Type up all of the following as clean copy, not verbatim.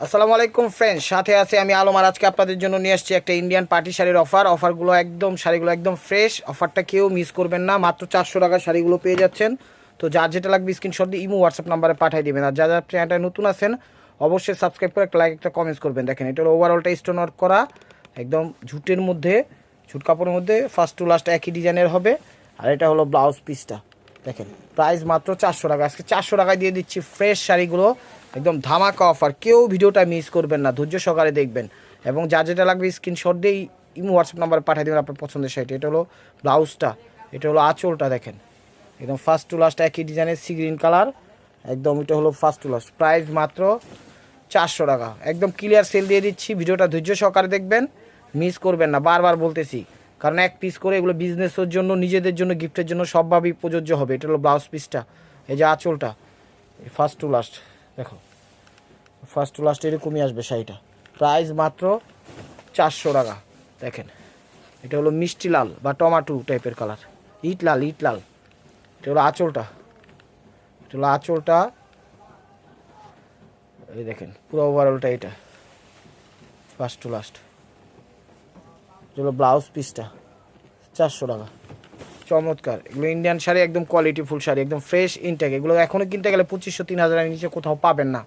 আসসালামু আলাইকুম ফ্রেন্ডস, সাথে আছে আমি আলম। আর আজকে আপনাদের জন্য নিয়ে আসছি একটা ইন্ডিয়ান পার্টি শাড়ির অফারগুলো একদম শাড়িগুলো একদম ফ্রেশ। অফারটা কেউ মিস করবেন না। মাত্র 400 টাকা শাড়িগুলো পেয়ে যাচ্ছেন। তো যার যেটা লাগবে স্ক্রিনশট দিয়ে ইমো হোয়াটসঅ্যাপ নাম্বারে পাঠিয়ে দেবেন। আর যারা চ্যানেলটা নতুন আছেন অবশ্যই সাবস্ক্রাইব করে একটা লাইক একটা কমেন্টস করবেন। দেখেন এটা হলো ওভারঅলটা স্টোন ওয়ার্ক করা, একদম ঝুটের মধ্যে, ঝুট কাপড়ের মধ্যে ফার্স্ট টু লাস্ট একই ডিজাইনের হবে। আর এটা হলো ব্লাউজ পিসটা। দেখেন প্রাইস মাত্র 400 টাকা। আজকে 400 টাকায় দিয়ে দিচ্ছি ফ্রেশ শাড়িগুলো, একদম ধামাকা অফার। কেউ ভিডিওটা মিস করবেন না, ধৈর্য সহকারে দেখবেন। এবং যা যেটা লাগবে স্ক্রিনশট দিয়েই ইমো হোয়াটসঅ্যাপ নাম্বার পাঠিয়ে দেবেন আপনার পছন্দের শাড়িটা। এটা হলো ব্লাউজটা, এটা হলো আঁচলটা। দেখেন একদম ফার্স্ট টু লাস্ট একই ডিজাইনের সি গ্রিন কালার, একদম এটা হলো ফার্স্ট টু লাস্ট। প্রাইস মাত্র 400 টাকা। একদম ক্লিয়ার সেল দিয়ে দিচ্ছি। ভিডিওটা ধৈর্য সহকারে দেখবেন, মিস করবেন না। বারবার বলতেছি, কারণ এক পিস করে এগুলো বিজনেসের জন্য, নিজেদের জন্য, গিফটের জন্য সবভাবেই প্রযোজ্য হবে। এটা হলো ব্লাউজ পিসটা, এই যে আঁচলটা ফার্স্ট টু লাস্ট। দেখো ফার্স্ট টু লাস্ট এরকমই আসবে শাড়িটা। প্রাইস মাত্র 400 টাকা। দেখেন এটা হলো মিষ্টি লাল বা টমাটো টাইপের কালার, ইট লাল ইট লাল। এটা হলো আঁচলটা, এটা হলো আঁচলটা। এই দেখেন পুরো ওভারঅলটা এটা ফার্স্ট টু লাস্ট। এটা হলো ব্লাউজ পিসটা, 400 টাকা। চমৎকার এগুলো ইন্ডিয়ান শাড়ি, একদম কোয়ালিটি ফুল শাড়ি, একদম ফ্রেশ ইনটেক। এগুলো এখনও কিনতে গেলে 2500-3000 নিচে কোথাও পাবেন না,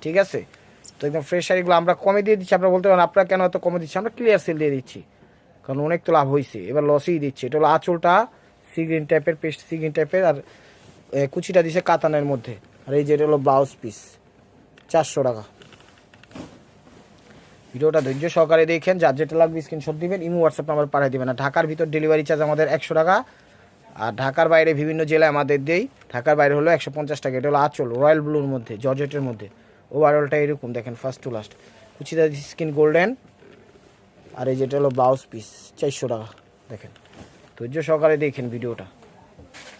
ঠিক আছে? তো একদম ফ্রেশ শাড়িগুলো আমরা কমে দিয়ে দিচ্ছি। আপনারা বলতে পারেন আপনারা কেন এত কমে দিচ্ছি। আমরা ক্লিয়ার সেল দিয়ে দিচ্ছি, কারণ অনেক তো লাভ হয়েছে, এবার লসেই দিচ্ছি। এটা হলো আঁচলটা সি গ্রিন টাইপের, পেস্ট সি গ্রিন টাইপের। আর কুচিটা দিছে কাতানের মধ্যে। আর এই যে এটা হলো ব্লাউজ পিস, 400 টাকা। ভিডিওটা ধৈর্য সহকারে দেখেন, যার যেটা লাগবে স্ক্রিনশট দিবেন, ইমো হোয়াটসঅ্যাপ নাম্বার পাঠিয়ে দেবেন। আর ঢাকার ভিতর ডেলিভারি চার্জ আমাদের 100 টাকা। আর ঢাকার বাইরে বিভিন্ন জেলায় আমাদের দেই, ঢাকার বাইরে হলো 150 টাকা। এটা হলো আঁচল রয়্যাল ব্লুর মধ্যে, জর্জেটের মধ্যে। ওভারঅলটা এরকম দেখেন ফার্স্ট টু লাস্ট। কুচিটা স্কিন গোল্ডেন। আর এই যেটা হলো ব্লাউজ পিস, 400 টাকা। দেখেন ধৈর্য সহকারে দেখেন ভিডিওটা,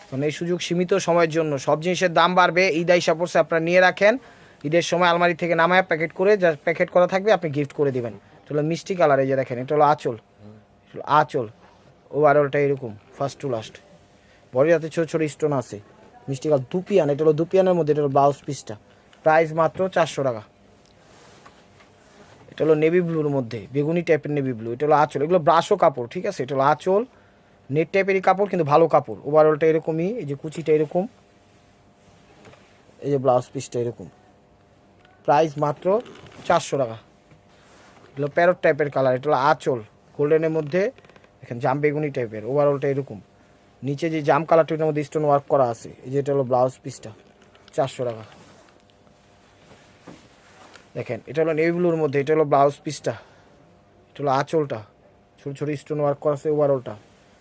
কারণ এই সুযোগ সীমিত সময়ের জন্য। সব জিনিসের দাম বাড়বে, ঈদ আইসা পড়ছে, আপনারা নিয়ে রাখেন। ঈদের সময় আলমারি থেকে নামায় প্যাকেট করে, যা প্যাকেট করা থাকবে আপনি গিফট করে দেবেন। এটা হলো মিষ্টি কালার, এই যে দেখেন এটা হলো আঁচল, আঁচল। ওভারঅলটা এরকম ফার্স্ট টু লাস্ট। বডির হাতে ছোটো ছোটো স্টোন আছে, মিষ্টি কালার দুপিয়ান। এটা হলো দুপিয়ানের মধ্যে, এটা হলো ব্লাউজ পিসটা। প্রাইস মাত্র 400 টাকা। এটা হলো নেভি ব্লুর মধ্যে, বেগুনি টাইপের নেভি ব্লু। এটা হলো আঁচল, এগুলো ব্রাশও কাপড়, ঠিক আছে? এটা হলো আঁচল, নেট টাইপেরই কাপড় কিন্তু ভালো কাপড়। ওভারঅলটা এরকমই, এই যে কুচিটা এরকম, এই যে ব্লাউজ পিসটা এরকম। প্রাইস মাত্র 400 টাকা। এগুলো প্যারট টাইপের কালার, এটা হলো আঁচল গোল্ডেনের মধ্যে। দেখেন জাম বেগুনি টাইপের। ওভারঅলটা এরকম, নিচে যে জাম কালারটার মধ্যে স্টোন ওয়ার্ক করা আছে। এই যে এটা হলো ব্লাউজ পিসটা, 400 টাকা। দেখেন এটা হলো নেভি ব্লুর মধ্যে, এটা হলো ব্লাউজ পিসটা, এটা হলো আঁচলটা, ছোটো ছোটো স্টোন ওয়ার্ক করা আছে। ওভারঅলটা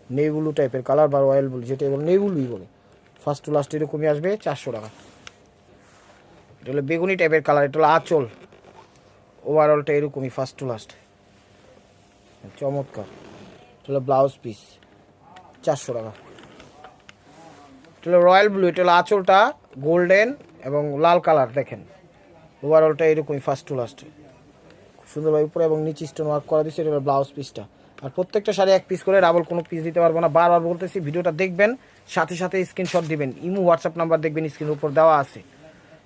নেভি ব্লু টাইপের কালার বা রয়্যাল ব্লু, যেটা বলে নেভি ব্লুই বলে। ফার্স্ট টু লাস্ট এরকমই আসবে, 400 টাকা। এটা হলো বেগুনি টাইপের কালার, এটা হলো আঁচল। ওভারঅলটা এরকমই ফার্স্ট টু লাস্ট, চমৎকার। এটা হলো ব্লাউজ পিস, 400 টাকা। এটা হলো রয়্যাল ব্লু, এটা হলো আঁচলটা গোল্ডেন এবং লাল কালার। দেখেন ওভারঅলটা এরকমই ফার্স্ট টু লাস্ট, খুব সুন্দরভাবে উপরে এবং নিচে স্টোন ওয়ার্ক করা দিচ্ছে। এটা হলো ব্লাউজ পিসটা। আর প্রত্যেকটা শাড়ি এক পিস করে, ডাবল কোনো পিস দিতে পারবো না। বারবার বলতেছি, ভিডিওটা দেখবেন, সাথে সাথে স্ক্রিনশট দিবেন। ইমো হোয়াটসঅ্যাপ নাম্বার দেখবেন স্ক্রিনের উপর দেওয়া আছে।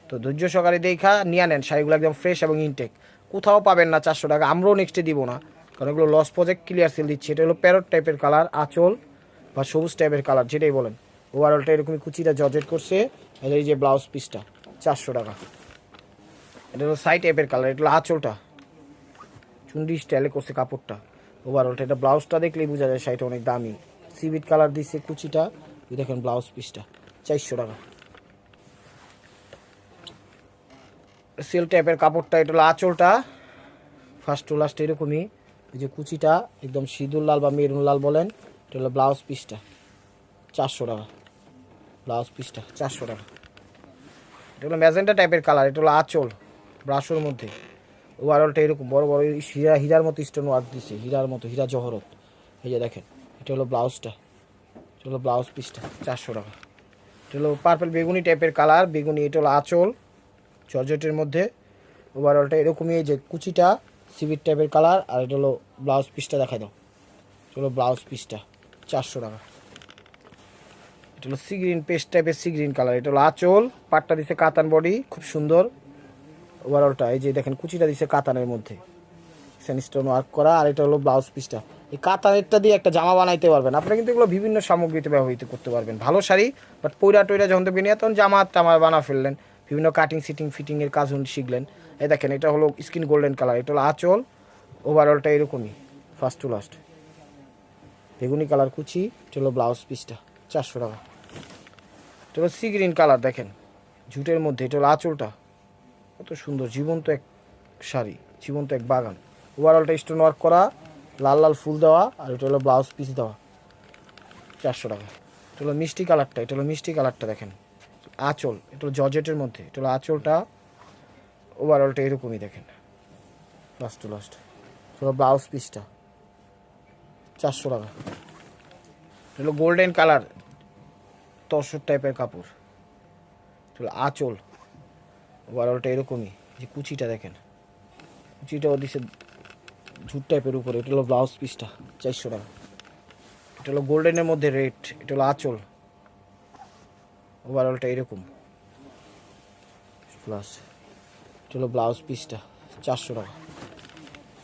তো ধৈর্য সহকারে দেখা নিয়ে নেন শাড়িগুলো, একদম ফ্রেশ এবং ইনটেক। কোথাও পাবেন না 400 টাকা। আমরাও নেক্সটে দিব না, কারণ এগুলো লস প্রজেক্ট, ক্লিয়ার সেল দিচ্ছে। এটা হলো প্যারট টাইপের কালার, আঁচল বা সবুজ টাইপের কালার, যেটাই বলেন। ওভারঅলটা এরকমই কুচিটা জর্জেট করছে। এই যে ব্লাউজ পিসটা, 400 টাকা। এটা হলো সাই টাইপের কালার, এটা হলো আঁচলটা চুন্ডি স্টাইলে করছে কাপড়টা। ওভারঅলটা এটা ব্লাউজটা দেখলেই বোঝা যায় শাড়িটা অনেক দামি। সিভিট কালার দিচ্ছে কুচিটা। এই দেখেন ব্লাউজ পিসটা, 400 টাকা। সেল টাইপের কাপড়টা, এটা হলো আঁচলটা ফার্স্ট টু লাস্ট এরকমই। এই যে কুচিটা একদম সিঁদুর লাল বা মেরুন লাল বলেন। এটা হলো ব্লাউজ পিসটা, 400 টাকা। ব্লাউজ পিসটা 400 টাকা। এটা হলো ম্যাজেন্টা টাইপের কালার, এটা হলো আঁচল ব্রাশোর মধ্যে। ওভারঅলটা এরকম বড় বড় হীরার মতো স্টোন ওয়ার্ক দিচ্ছে, হীরার মতো, হীরা জহরত। এই যে দেখেন এটা হলো ব্লাউজটা, এটা হলো ব্লাউজ পিসটা, 400 টাকা। এটা হলো পার্পল বেগুনি টাইপের কালার, বেগুনি। এটা হলো আঁচল জর্জেটের মধ্যে। ওভারঅলটা এরকমই, এই যে কুচিটা সিভিট টাইপের কালার। আর এটা হলো ব্লাউজ পিসটা, দেখাই দাও। এটা হলো ব্লাউজ পিসটা, 400 টাকা। এটা হলো সি গ্রিন পেস্ট টাইপের সি গ্রিন কালার, এটা হলো আঁচল, পাটটা দিচ্ছে কাতান বডি, খুব সুন্দর। ওভারঅলটা এই যে দেখেন কুচিটা দিছে কাতানের মধ্যে, স্টোন ওয়ার্ক করা। আর এটা হলো ব্লাউজ পিসটা। এই কাতানেরটা দিয়ে একটা জামা বানাইতে পারবেন আপনারা, কিন্তু এগুলো বিভিন্ন সামগ্রীতে ব্যবহৃত করতে পারবেন। ভালো শাড়ি, বাট পয়রা টয়রা যখন দেখবেন তখন জামা টামা বানা ফেললেন, বিভিন্ন কাটিং সিটিং ফিটিংয়ের কাজ শিখলেন। এই দেখেন এটা হলো স্কিন গোল্ডেন কালার, এটা হলো আঁচল। ওভারঅলটা এরকমই ফার্স্ট টু লাস্ট, বেগুনি কালার কুচি। এটা হলো ব্লাউজ পিসটা, 400 টাকা। এটা হলো সি গ্রিন কালার, দেখেন জুটের মধ্যে। এটা হলো আঁচলটা, কত সুন্দর জীবন্ত এক শাড়ি, জীবন্ত এক বাগান। ওভারঅলটা স্টোন ওয়ার্ক করা, লাল লাল ফুল দেওয়া। আর এটা হলো ব্লাউজ পিস দেওয়া, 400 টাকা। এটা হলো মিষ্টি কালারটা, এটা হলো মিষ্টি কালারটা দেখেন আঁচল। এটা হলো জর্জেটের মধ্যে, এটা হলো আঁচলটা। ওভারঅলটা এরকমই দেখেন লাস্ট টু লাস্ট। এটা হলো ব্লাউজ পিসটা, 400 টাকা। এটা হলো গোল্ডেন কালার তসর টাইপের কাপড়, এটা হলো আঁচল। ওভারঅলটা এরকমই, যে কুচিটা দেখেন, কুচিটাও দিছে ঝুট টাইপের উপরে। এটা হলো ব্লাউজ পিসটা, 400 টাকা। এটা হলো গোল্ডেনের মধ্যে রেড, এটা হলো আঁচল। ওভারঅলটা এরকম প্লাস। এটা হলো ব্লাউজ পিসটা, 400 টাকা।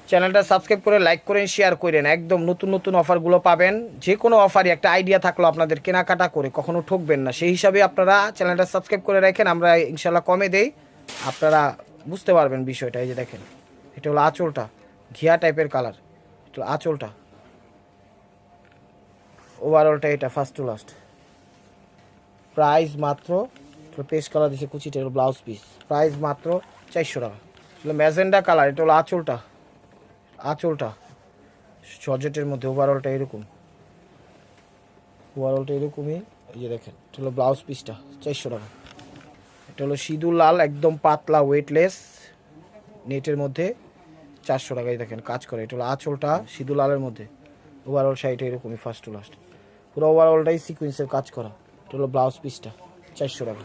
চ্যানেলটা সাবস্ক্রাইব করে লাইক করেন, শেয়ার করেন। একদম নতুন নতুন অফারগুলো পাবেন। যে কোনো অফারই একটা আইডিয়া থাকলো আপনাদের, কেনাকাটা করে কখনো ঠকবেন না। সেই হিসাবে আপনারা চ্যানেলটা সাবস্ক্রাইব করে রাখেন, আমরা ইনশাল্লাহ কমে দেই, আপনারা বুঝতে পারবেন বিষয়টা। এই যে দেখেন এটা হলো আঁচলটা, ঘিয়া টাইপের কালার, এটা হলো আঁচলটা। ওভারঅলটা এটা ফার্স্ট টু লাস্ট। প্রাইস মাত্র, পেস্ট কালার দিচ্ছে কুচিটা, হলো ব্লাউজ পিস। প্রাইস মাত্র 400 টাকা। হলো ম্যাজেন্ডা কালার, এটা হলো আঁচলটা, আঁচলটা জর্জেটের মধ্যে। ওভারঅলটা এরকম, ওভারঅলটা এরকমই। এই যে দেখেন এটা হলো ব্লাউজ পিসটা, 400 টাকা। এটা হলো সিঁদুর লাল, একদম পাতলা ওয়েটলেস নেটের মধ্যে, 400 টাকায় দেখেন কাজ করে। এটা হলো আঁচলটা সিঁদুর লালের মধ্যে। ওভারঅল শাড়িটা এরকমই ফার্স্ট টু লাস্ট, পুরো ওভারঅলটাই সিকুয়েন্সের কাজ করা। এটা হলো ব্লাউজ পিসটা, 400 টাকা।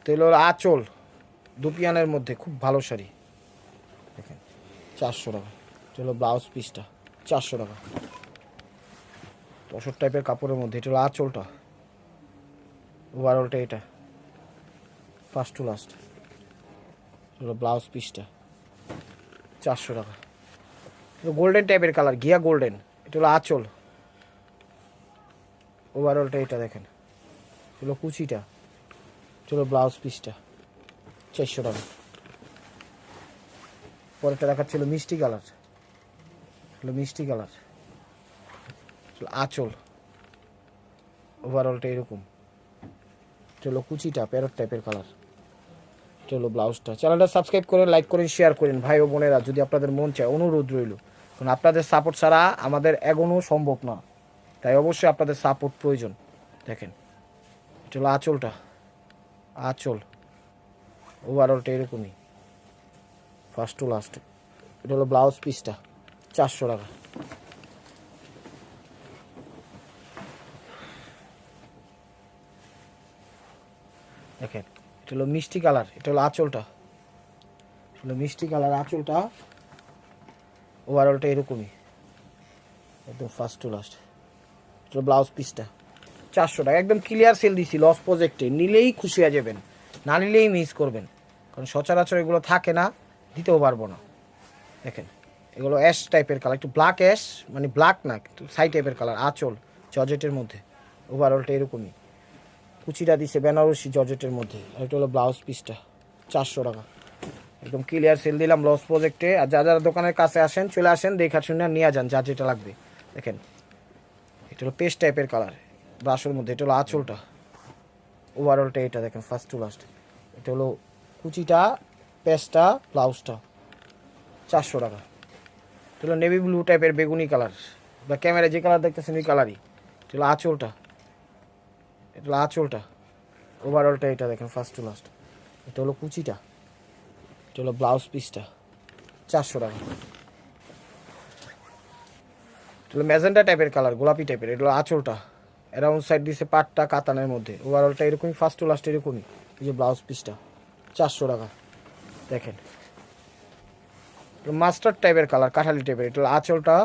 তো এলো আঁচল দুপিয়ানের মধ্যে, খুব ভালো শাড়ি দেখেন, 400 টাকা। এটা হলো ব্লাউজ পিসটা, 400 টাকা। তসর টাইপের কাপড়ের মধ্যে, এটা হলো আঁচলটা। ওভারঅলটা এটা ফার্স্ট টু লাস্ট। এটা হলো ব্লাউজ পিসটা, 400 টাকা। গোল্ডেন টাইপের কালার, ঘিয়া গোল্ডেন। এটা হলো আঁচল। ওভারঅলটা এটা দেখেন, এটা হলো কুচিটা। এটা হলো ব্লাউজ পিসটা, 400 টাকা। পরেরটা দেখাচ্ছিল মিষ্টি কালার, হলো মিষ্টি কালার, আঁচল। ওভারঅলটা এরকম। এটা হলো কুচিটা, প্যারট টাইপের কালার। এটা হলো ব্লাউজটা। চ্যানেলটা সাবস্ক্রাইব করে লাইক করেন, শেয়ার করেন ভাই ও বোনেরা, যদি আপনাদের মন চায়। অনুরোধ রইল, কারণ আপনাদের সাপোর্ট ছাড়া আমাদের এগোনো সম্ভব না, তাই অবশ্যই আপনাদের সাপোর্ট প্রয়োজন। দেখেন এটা হলো আঁচলটা, আঁচল। ওভারঅলটা এরকমই ফার্স্ট টু লাস্ট। এটা হলো ব্লাউজ পিসটা, 400 টাকা। দেখেন এটা হলো মিষ্টি কালার, এটা হলো আঁচলটা, হলো মিষ্টি কালার আঁচলটা। ওভারঅলটা এরকমই একদম ফার্স্ট টু লাস্ট। এটা হলো ব্লাউজ পিসটা, 400 টাকা। একদম ক্লিয়ার সেল দিছি, লস প্রজেক্টে। নিলেই খুশি হয়ে যাবেন, না নিলেই মিস করবেন, কারণ সচরাচর এগুলো থাকে না, দিতেও পারবো না। দেখেন এগুলো অ্যাশ টাইপের কালার, একটু ব্ল্যাক অ্যাশ, মানে ব্ল্যাক না কিন্তু সাই টাইপের কালার। আঁচল জর্জেটের মধ্যে। ওভারঅলটা এরকমই, কুচিটা দিছে বেনারসি জর্জেটের মধ্যে। আর এটা হলো ব্লাউজ পিসটা, 400 টাকা। একদম ক্লিয়ার সেল দিলাম লস প্রজেক্টে। আর যারা যারা দোকানের কাছে আসেন, চলে আসেন, দেখা শুনে নিয়ে যান যা যেটা লাগবে। দেখেন এটা হলো পেস্ট টাইপের কালার, ব্রাশের মধ্যে। এটা হলো আঁচলটা। ওভারঅলটা এটা দেখেন ফার্স্ট টু লাস্ট। এটা হলো কুচিটা, পেস্টটা, ব্লাউজটা, 400 টাকা। এটা হলো নেভি ব্লু টাইপের বেগুনি কালার, বা ক্যামেরায় যে কালার দেখতেছেন ওই কালারই। এটা হলো আঁচলটা, এটা হলো আঁচলটা। ওভারঅলটা এটা দেখেন ফার্স্ট টু লাস্ট। এটা হলো কুচিটা, এটা হলো ব্লাউজ পিসটা, 400 টাকা। এটা হলো ম্যাজেন্টা টাইপের কালার, গোলাপি টাইপের। এটা হলো আঁচলটা, অ্যারাউন্ড সাইড দিছে পাটটা কাতানের মধ্যে। ওভারঅলটা এরকমই ফার্স্ট টু লাস্ট এরকমই। এই যে ব্লাউজ পিসটা, 400 টাকা। দেখেন মাস্টার্ড টাইপের কালার, কাঠালি টাইপের। এটা হলো আঁচলটা।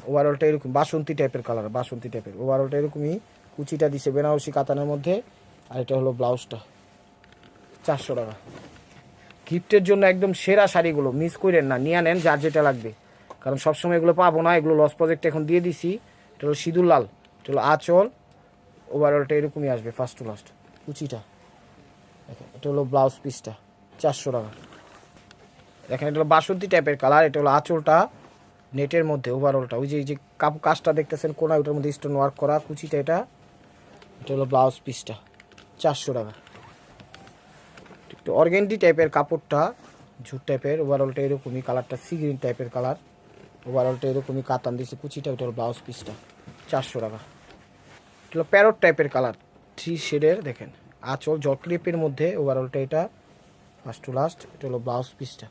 ওভারঅলটা এরকম বাসন্তী টাইপের কালার, বাসন্তী টাইপের। ওভারঅলটা এরকমই, কুচিটা দিছে বেনারসি কাতানের মধ্যে। আর এটা হলো ব্লাউজটা, 400 টাকা। গিফটের জন্য একদম সেরা শাড়িগুলো, মিস করেন না, নিয়ে নেন যার যেটা লাগবে, কারণ সবসময় এগুলো পাবো না, এগুলো লস প্রজেক্ট এখন দিয়ে দিছি। এটা হলো সিঁদুর লাল, এটা হলো আঁচল, ওভারঅলটা এরকমই আসবে ফার্স্ট টু লাস্ট। কুচিটা দেখেন, এটা হলো ব্লাউজ পিসটা 400 টাকা। দেখেন এটা হলো বাসন্তী টাইপের কালার, এটা হলো আঁচলটা নেটের মধ্যে, ওভারঅলটা ওই যে এই যে কাজটা দেখতেছেন কোনা, ওইটার মধ্যে স্টোন ওয়ার্ক করা, কুচিটা এটা হলো ব্লাউজ পিসটা 400 টাকা। একটু অর্গেন্ডি টাইপের কাপড়টা, ঝুট টাইপের, ওভারঅলটা এরকমই, কালারটা সি গ্রিন টাইপের কালার, ওভারঅলটা এরকমই কাতান দিয়েছে, কুচিটা ওটা হলো ব্লাউজ পিসটা 400 টাকা। এটা হলো প্যারট টাইপের কালার, 3 শেডের, দেখেন আঁচল জলক্রিপের মধ্যে, ওভারঅলটা এটা ফার্স্ট টু লাস্ট। এটা হলো ব্লাউজ পিসটা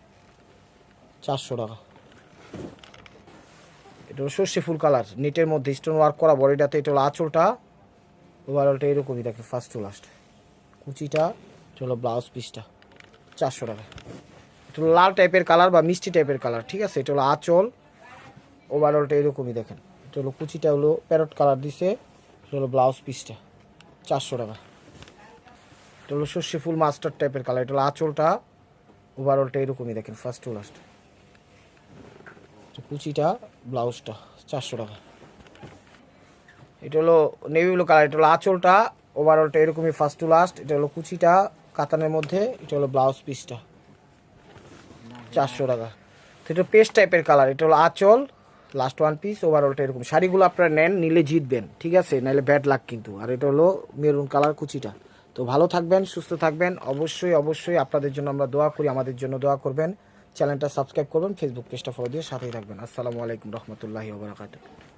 400 টাকা। এটা হলো সর্ষে ফুল কালার, নেটের মধ্যে স্টোন ওয়ার্ক করা বডিটাতে, এটা হলো আঁচলটা, ওভারঅলটা এরকমই দেখেন ফার্স্ট টু লাস্ট। কুচিটা এটা হলো ব্লাউজ পিসটা 400 টাকা। এটা হলো লাল টাইপের কালার বা মিষ্টি টাইপের কালার, ঠিক আছে। এটা হলো আঁচল, ওভারঅলটা এরকমই দেখেন। এটা হলো কুচিটা হলো প্যারট কালার দিছে, এটা হলো ব্লাউজ পিসটা 400 টাকা। এটা হলো সর্ষে ফুল মাস্টার টাইপের কালার, এটা হলো আঁচলটা, ওভারঅলটা এরকমই দেখেন ফার্স্ট টু লাস্ট। কুচিটা ব্লাউজটা 400 টাকা। এটা হলো নেভি ব্লু কালার, এটা হলো আঁচলটা, ওভারঅলটা এরকমই ফার্স্ট টু লাস্ট। এটা হলো কুচিটা কাতানের মধ্যে, এটা হলো ব্লাউজ পিসটা 400 টাকা। তো এটা পেস্ট টাইপের কালার, এটা হলো আঁচল, লাস্ট ওয়ান পিস, ওভারঅলটা এরকম। শাড়িগুলো আপনারা নেন, নিলে জিতবেন, ঠিক আছে, নাহলে ব্যাড লাক কিন্তু। আর এটা হলো মেরুন কালার কুচিটা। তো ভালো থাকবেন, সুস্থ থাকবেন, অবশ্যই অবশ্যই আপনাদের জন্য আমরা দোয়া করি, আমাদের জন্য দোয়া করবেন। চ্যানেলটা সাবস্ক্রাইব করবেন, ফেসবুক পেজটা ফলো দিয়ে সাথেই থাকবেন। আসসালামু আলাইকুম রহমতুল্লাহি ওয়া বারাকাতুহু।